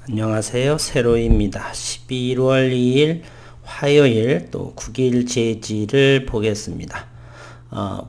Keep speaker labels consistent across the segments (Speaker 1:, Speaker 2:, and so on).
Speaker 1: 안녕하세요. 세로입니다. 11월 2일 화요일 또 국일제지를 보겠습니다.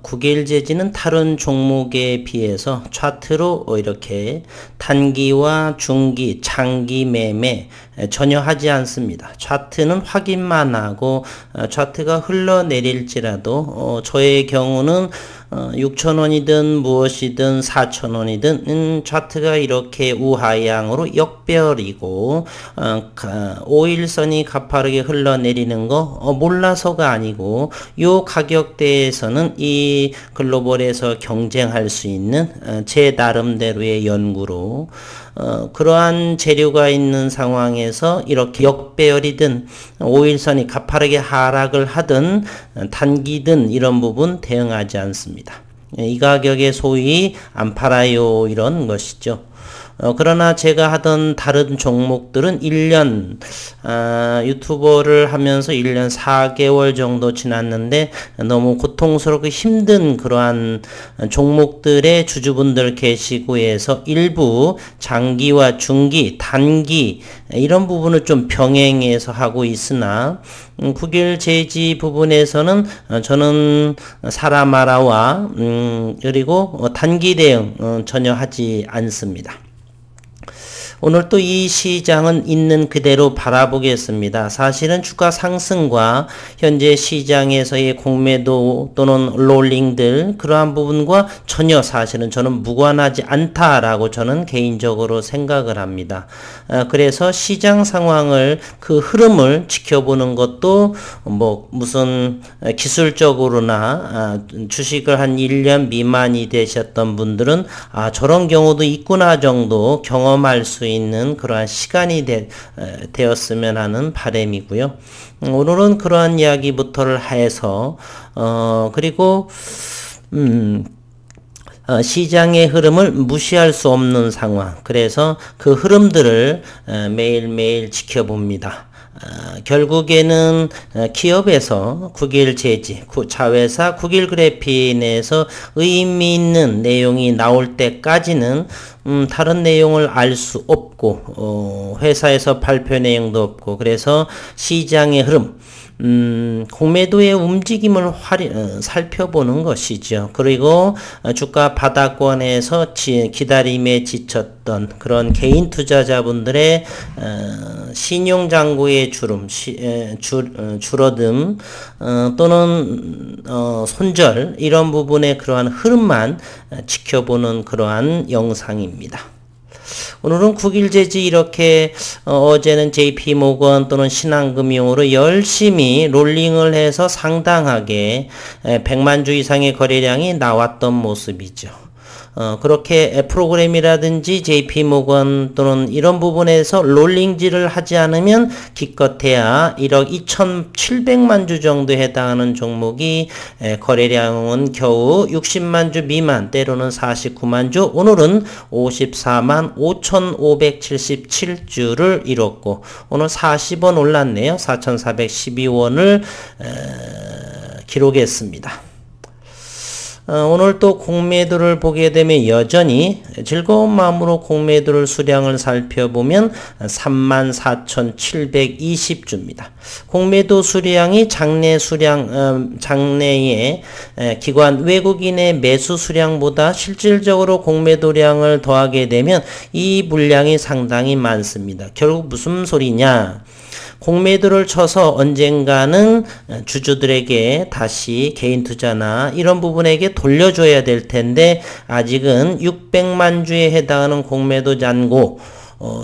Speaker 1: 국일제지는 다른 종목에 비해서 차트로 이렇게 단기와 중기, 장기 매매 전혀 하지 않습니다. 차트는 확인만 하고 차트가 흘러내릴지라도 저의 경우는 6,000원이든 무엇이든 4,000원이든 차트가 이렇게 우하향으로 역별이고 5일선이 가파르게 흘러내리는 거 몰라서가 아니고 요 가격대에서는 이 글로벌에서 경쟁할 수 있는 제 나름대로의 연구로 그러한 재료가 있는 상황에서 이렇게 역배열이든 5일선이 가파르게 하락을 하든 단기든 이런 부분 대응하지 않습니다. 이 가격에 소위 안 팔아요 이런 것이죠. 그러나 제가 하던 다른 종목들은 1년 유튜버를 하면서 1년 4개월 정도 지났는데 너무 고통스럽고 힘든 그러한 종목들의 주주분들 계시고 해서 일부 장기와 중기, 단기 이런 부분을 좀 병행해서 하고 있으나 국일제지 부분에서는 저는 사라마라와 그리고 단기 대응 전혀 하지 않습니다. 오늘 또 이 시장은 있는 그대로 바라보겠습니다. 사실은 주가 상승과 현재 시장에서의 공매도 또는 롤링들 그러한 부분과 전혀 사실은 저는 무관하지 않다라고 저는 개인적으로 생각을 합니다. 그래서 시장 상황을 그 흐름을 지켜보는 것도 뭐 무슨 기술적으로나 주식을 한 1년 미만이 되셨던 분들은 저런 경우도 있구나 정도 경험할 수 있는 그러한 시간이 되었으면 하는 바람이고요. 오늘은 그러한 이야기부터를 해서 그리고 시장의 흐름을 무시할 수 없는 상황, 그래서 그 흐름들을 매일매일 지켜봅니다. 결국에는 기업에서 국일제지, 자회사 국일그래피 내에서 의미 있는 내용이 나올 때까지는 다른 내용을 알 수 없고 회사에서 발표 내용도 없고 그래서 시장의 흐름 공매도의 움직임을 살펴보는 것이죠. 그리고 주가 바닥권에서 기다림에 지쳤던 그런 개인 투자자분들의 신용장구의 줄어듦 또는 손절 이런 부분의 그러한 흐름만 지켜보는 그러한 영상입니다. 오늘은 국일제지 이렇게 어제는 JP모건 또는 신한금융으로 열심히 롤링을 해서 상당하게 100만주 이상의 거래량이 나왔던 모습이죠. 그렇게 프로그램이라든지 JP모건 또는 이런 부분에서 롤링질을 하지 않으면 기껏해야 1억 2,700만 주 정도에 해당하는 종목이 거래량은 겨우 60만 주 미만 때로는 49만 주 오늘은 54만 5,577주를 이뤘고 오늘 40원 올랐네요. 4,412원을 기록했습니다. 오늘 또 공매도를 보게 되면 여전히 즐거운 마음으로 공매도를 수량을 살펴보면 34,720주입니다. 공매도 수량이 장내의 기관 외국인의 매수 수량보다 실질적으로 공매도량을 더하게 되면 이 물량이 상당히 많습니다. 결국 무슨 소리냐? 공매도를 쳐서 언젠가는 주주들에게 다시 개인 투자나 이런 부분에게 돌려줘야 될 텐데 아직은 600만 주에 해당하는 공매도 잔고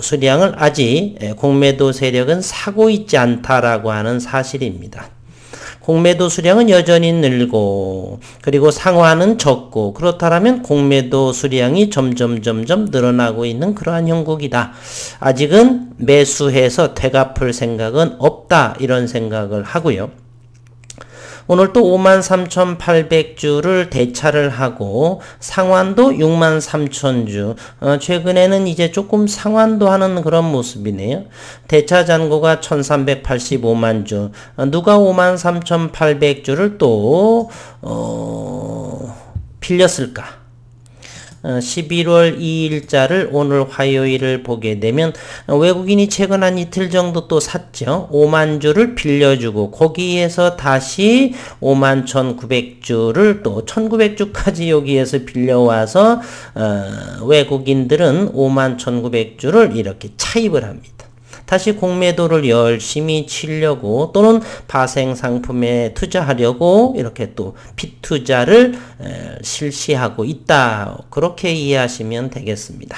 Speaker 1: 수량을 아직 공매도 세력은 사고 있지 않다라고 하는 사실입니다. 공매도 수량은 여전히 늘고 그리고 상환은 적고 그렇다면 공매도 수량이 점점 늘어나고 있는 그러한 형국이다. 아직은 매수해서 되갚을 생각은 없다 이런 생각을 하고요. 오늘 또 53,800주를 대차를 하고 상환도 63,000주 최근에는 이제 조금 상환도 하는 그런 모습이네요. 대차 잔고가 1,385만 주 누가 53,800주를 또 빌렸을까? 11월 2일자를 오늘 화요일을 보게 되면 외국인이 최근 한 이틀 정도 또 샀죠. 5만 주를 빌려주고 거기에서 다시 5만 1,900주를 또 1,900주까지 여기에서 빌려와서 외국인들은 5만 1,900주를 이렇게 차입을 합니다. 다시 공매도를 열심히 치려고 또는 파생 상품에 투자하려고 이렇게 또 빚투자를 실시하고 있다. 그렇게 이해하시면 되겠습니다.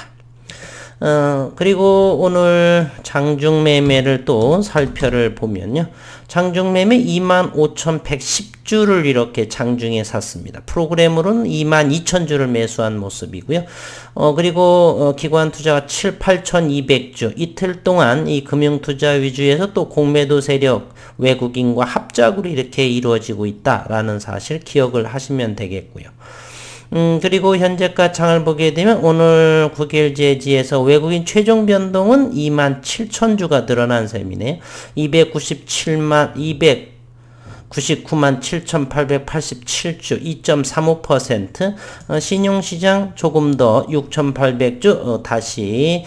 Speaker 1: 그리고 오늘 장중매매를 또 살펴를 보면요. 장중매매 25,110주를 이렇게 장중에 샀습니다. 프로그램으로는 22,000주를 매수한 모습이고요. 그리고 기관 투자가 8,200주. 이틀 동안 이 금융투자 위주에서 또 공매도 세력 외국인과 합작으로 이렇게 이루어지고 있다라는 사실 기억을 하시면 되겠고요. 그리고 현재가 장을 보게 되면 오늘 9일 제지에서 외국인 최종 변동은 27,000주가 늘어난 셈이네요. 299만 7,887주 2.35%. 신용시장 조금 더 6,800주 다시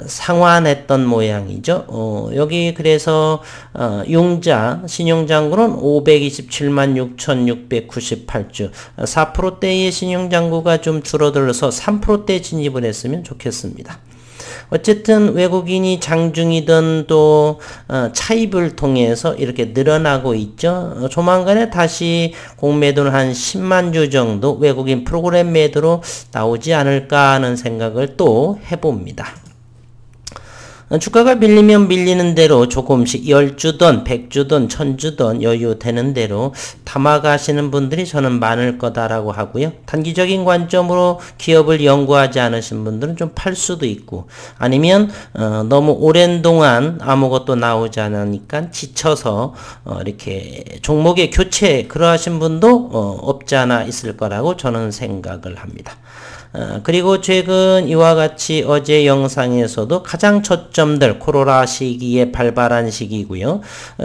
Speaker 1: 상환했던 모양이죠. 여기 그래서 융자 신용장구는 527만 6,698주 4%대의 신용장구가 좀 줄어들어서 3%대 진입을 했으면 좋겠습니다. 어쨌든 외국인이 장중이든 또 차입을 통해서 이렇게 늘어나고 있죠. 조만간에 다시 공매도는 한 10만 주 정도 외국인 프로그램 매도로 나오지 않을까 하는 생각을 또 해봅니다. 주가가 밀리면 밀리는 대로 조금씩 10주든 100주든 1000주든 여유 되는 대로 담아가시는 분들이 저는 많을 거다라고 하고요. 단기적인 관점으로 기업을 연구하지 않으신 분들은 좀 팔 수도 있고 아니면 너무 오랜 동안 아무것도 나오지 않으니까 지쳐서 이렇게 종목의 교체 그러하신 분도 없지 않아 있을 거라고 저는 생각을 합니다. 그리고 최근 이와 같이 어제 영상에서도 가장 저점들 코로나 시기에 발발한 시기고요.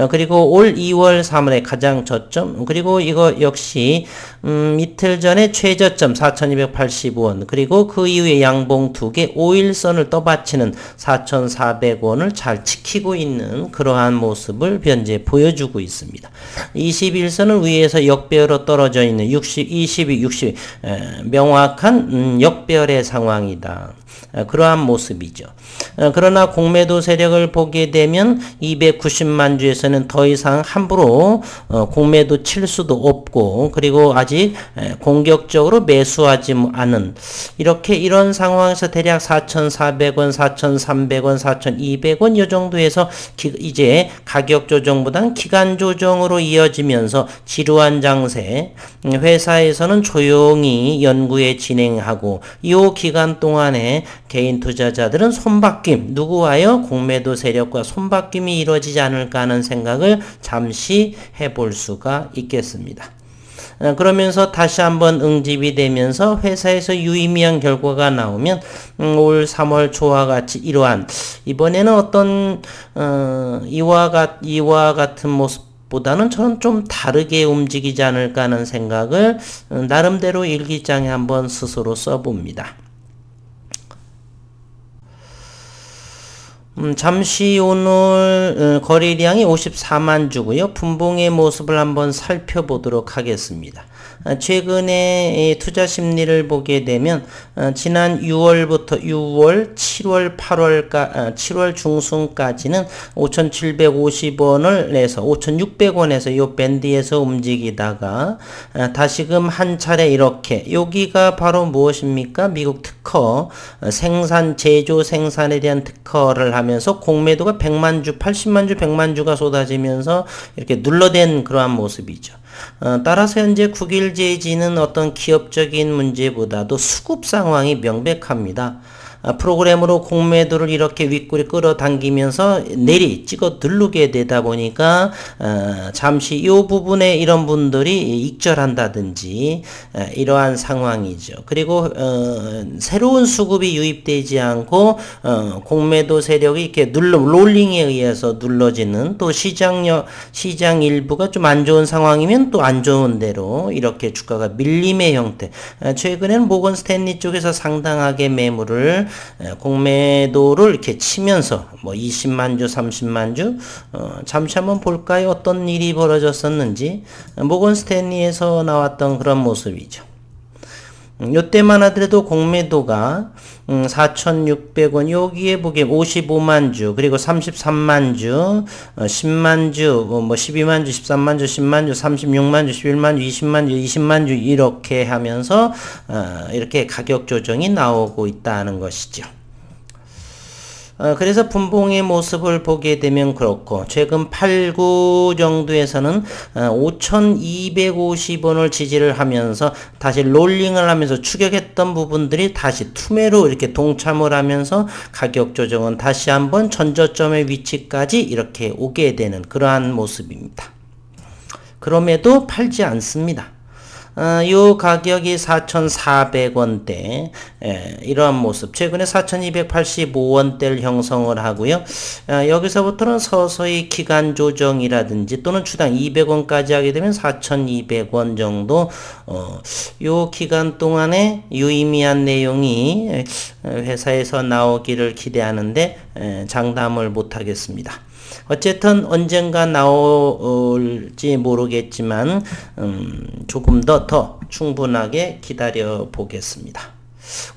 Speaker 1: 그리고 올 2월 3월에 가장 저점 그리고 이거 역시 이틀 전에 최저점 4,285원 그리고 그 이후에 양봉 2개 5일선을 떠받치는 4,400원을 잘 지키고 있는 그러한 모습을 현재 보여주고 있습니다. 21선은 위에서 역배열로 떨어져 있는 60, 22, 60 명확한 역배열의 상황이다. 그러한 모습이죠. 그러나 공매도 세력을 보게 되면 290만 주에서는 더 이상 함부로 공매도 칠 수도 없고 그리고 아직 공격적으로 매수하지 않은 이런 상황에서 대략 4,400원, 4,300원, 4,200원 이 정도에서 이제 가격 조정보다는 기간 조정으로 이어지면서 지루한 장세 회사에서는 조용히 연구에 진행하고 이 기간 동안에 개인 투자자들은 손바뀜 누구와요? 공매도 세력과 손바뀜이 이루어지지 않을까 하는 생각을 잠시 해볼 수가 있겠습니다. 그러면서 다시 한번 응집이 되면서 회사에서 유의미한 결과가 나오면 올 3월 초와 같이 이러한 이번에는 어떤 이와 같은 모습 보다는 저는 좀 다르게 움직이지 않을까 하는 생각을 나름대로 일기장에 한번 스스로 써봅니다. 잠시 오늘 거래량이 54만 주고요. 분봉의 모습을 한번 살펴보도록 하겠습니다. 최근에 투자 심리를 보게 되면 지난 6월부터 6월, 7월, 7월 중순까지는 5,750원을 내서 5,600원에서 이 밴드에서 움직이다가 다시금 한 차례 이렇게 여기가 바로 무엇입니까? 미국 특허 제조 생산에 대한 특허를 하면서 공매도가 100만 주, 80만 주, 100만 주가 쏟아지면서 이렇게 눌러댄 그러한 모습이죠. 따라서 현재 9일 제지는 어떤 기업적인 문제보다도 수급 상황이 명백합니다. 프로그램으로 공매도를 이렇게 윗골이 끌어당기면서 내리 찍어 누르게 되다 보니까 잠시 이 부분에 이런 분들이 익절한다든지 이러한 상황이죠. 그리고 새로운 수급이 유입되지 않고 공매도 세력이 이렇게 롤링에 의해서 눌러지는, 또 시장 일부가 좀 안 좋은 상황이면 또 안 좋은 대로 이렇게 주가가 밀림의 형태. 최근에는 모건 스탠리 쪽에서 상당하게 매물을 공매도를 이렇게 치면서 뭐 20만 주, 30만 주, 잠시 한번 볼까요? 어떤 일이 벌어졌었는지. 모건 스탠리에서 나왔던 그런 모습이죠. 요때만 하더라도 공매도가 4,600원, 여기에 보기에 55만 주, 그리고 33만 주, 10만 주, 뭐 12만 주, 13만 주, 10만 주, 36만 주, 11만 주, 20만 주, 20만 주 이렇게 하면서 이렇게 가격 조정이 나오고 있다는 것이죠. 그래서 분봉의 모습을 보게 되면 그렇고, 최근 8, 9 정도에서는 5,250원을 지지를 하면서 다시 롤링을 하면서 추격했던 부분들이 다시 투매로 이렇게 동참을 하면서 가격 조정은 다시 한번 전저점의 위치까지 이렇게 오게 되는 그러한 모습입니다. 그럼에도 팔지 않습니다. 요 가격이 4,400원대, 이러한 모습. 최근에 4,285원대를 형성을 하고요. 여기서부터는 서서히 기간 조정이라든지 또는 주당 200원까지 하게 되면 4,200원 정도, 요 기간 동안에 유의미한 내용이 회사에서 나오기를 기대하는데 장담을 못하겠습니다. 어쨌든 언젠가 나올지 모르겠지만 조금 더 충분하게 기다려 보겠습니다.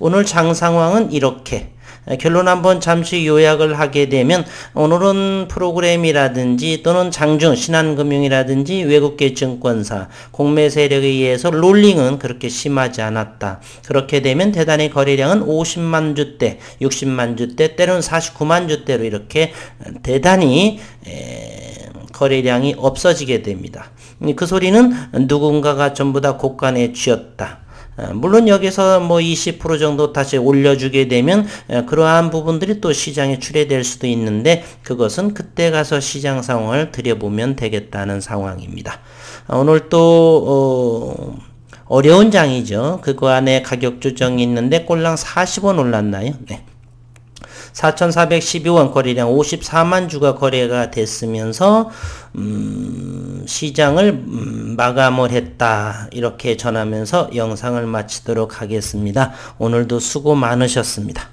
Speaker 1: 오늘 장 상황은 이렇게. 결론 한번 잠시 요약을 하게 되면, 오늘은 프로그램이라든지 또는 장중 신한금융이라든지 외국계 증권사 공매 세력에 의해서 롤링은 그렇게 심하지 않았다. 그렇게 되면 대단히 거래량은 50만 주대, 60만 주대, 때로는 49만 주대로 이렇게 대단히 거래량이 없어지게 됩니다. 그 소리는 누군가가 전부 다 곡간에 쥐었다. 물론 여기서 뭐 20% 정도 다시 올려주게 되면 그러한 부분들이 또 시장에 출회될 수도 있는데, 그것은 그때 가서 시장 상황을 들여보면 되겠다는 상황입니다. 오늘 또 어려운 장이죠. 그거 안에 가격 조정이 있는데 꼴랑 40원 올랐나요? 네. 4,412원 거래량 54만 주가 거래가 됐으면서 시장을 마감을 했다, 이렇게 전하면서 영상을 마치도록 하겠습니다. 오늘도 수고 많으셨습니다.